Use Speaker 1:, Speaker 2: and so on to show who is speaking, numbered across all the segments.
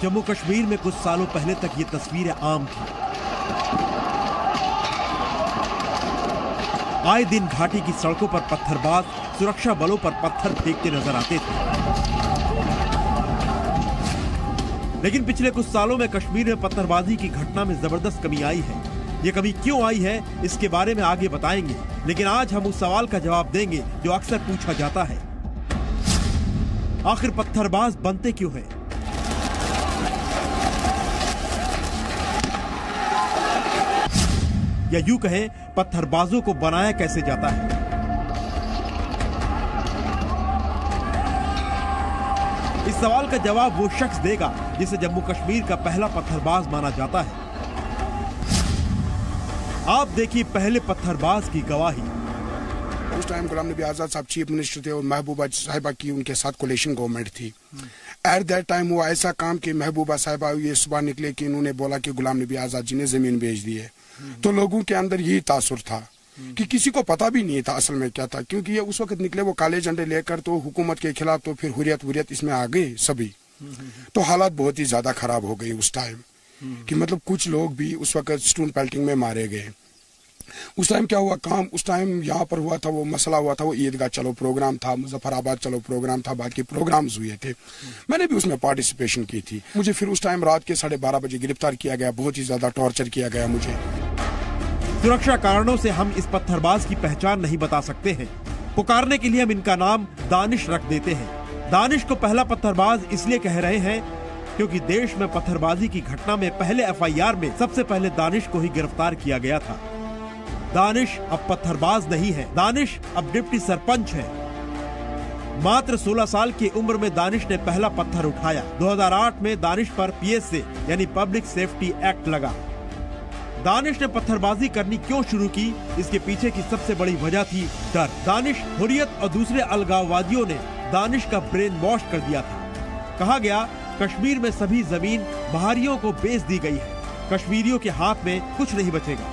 Speaker 1: जम्मू कश्मीर में कुछ सालों पहले तक ये तस्वीरें आम थी। आए दिन घाटी की सड़कों पर पत्थरबाज सुरक्षा बलों पर पत्थर फेंकते नजर आते थे। लेकिन पिछले कुछ सालों में कश्मीर में पत्थरबाजी की घटना में जबरदस्त कमी आई है। ये कमी क्यों आई है, इसके बारे में आगे बताएंगे, लेकिन आज हम उस सवाल का जवाब देंगे जो अक्सर पूछा जाता है, आखिर पत्थरबाज बनते क्यों हैं? या यूं कहें, पत्थरबाजों को बनाया कैसे जाता है? इस सवाल का जवाब वो शख्स देगा जिसे जम्मू कश्मीर का पहला पत्थरबाज माना जाता है। आप देखिए पहले पत्थरबाज की गवाही।
Speaker 2: उस टाइम गुलाम नबी आजाद साहब चीफ मिनिस्टर थे और महबूबा साहिबा की उनके साथ कोलिशन गवर्नमेंट थी। एट दैट टाइम वो ऐसा काम कि महबूबा साहिबा ये सुबह निकले कि इन्होंने बोला कि गुलाम नबी आजाद जी ने जमीन बेच दी है। तो लोगों के अंदर यही तासुर था कि किसी को पता भी नहीं था असल में क्या था, क्योंकि ये उस वक्त निकले वो काले झंडे लेकर, तो हुकूमत के खिलाफ, तो फिर हुर्रियत इसमें आ गए सभी। तो हालात बहुत ही ज्यादा खराब हो गई उस टाइम कि मतलब कुछ लोग भी उस वक्त स्टोन पेल्टिंग में मारे गए। उस टाइम क्या हुआ काम, उस टाइम यहाँ पर हुआ था वो मसला हुआ था, वो ईदगाह चलो प्रोग्राम था, मुजफ्फराबाद चलो प्रोग्राम था, बाकी प्रोग्राम्स हुए थे। मैंने भी उसमें पार्टिसिपेशन की थी। मुझे फिर उस टाइम रात के 12:30 बजे गिरफ्तार किया गया, बहुत ही ज्यादा टॉर्चर किया गया मुझे।
Speaker 1: सुरक्षा कारणों से हम इस पत्थरबाज की पहचान नहीं बता सकते हैं। पुकारने के लिए हम इनका नाम दानिश रख देते हैं। दानिश को पहला पत्थरबाज इसलिए कह रहे हैं क्योंकि देश में पत्थरबाजी की घटना में पहले FIR में सबसे पहले दानिश को ही गिरफ्तार किया गया था। दानिश अब पत्थरबाज नहीं है, दानिश अब डिप्टी सरपंच है। मात्र 16 साल की उम्र में दानिश ने पहला पत्थर उठाया। 2008 में दानिश पर PSA यानी पब्लिक सेफ्टी एक्ट लगा। दानिश ने पत्थरबाजी करनी क्यों शुरू की, इसके पीछे की सबसे बड़ी वजह थी डर। दानिश, हुर्रियत और दूसरे अलगाववादियों ने दानिश का ब्रेन वॉश कर दिया था। कहा गया कश्मीर में सभी जमीन बाहरियों को बेच दी गई है, कश्मीरियों के हाथ में कुछ नहीं बचेगा।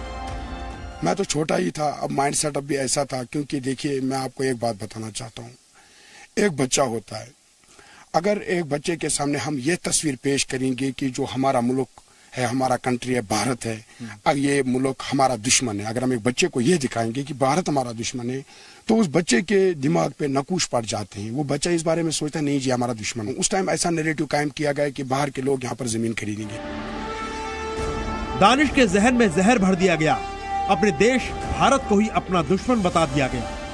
Speaker 2: मैं तो छोटा ही था, अब माइंड सेटअप भी ऐसा था, क्योंकि देखिए मैं आपको एक बात बताना चाहता हूँ। एक बच्चा होता है, अगर एक बच्चे के सामने हम ये तस्वीर पेश करेंगे कि जो हमारा मुल्क है, हमारा कंट्री है, भारत है, अब ये मुल्क हमारा दुश्मन है, अगर हम एक बच्चे को ये दिखाएंगे कि भारत हमारा दुश्मन है, तो उस बच्चे के दिमाग पे नकूश पड़ जाते हैं। वो बच्चा इस बारे में सोचता नहीं जी हमारा दुश्मन है। उस टाइम ऐसा नैरेटिव कायम किया गया कि बाहर के लोग यहाँ पर जमीन खरीदेंगे।
Speaker 1: दानिश के जहन में जहर भर दिया गया, अपने देश भारत को ही अपना दुश्मन बता दिया गया।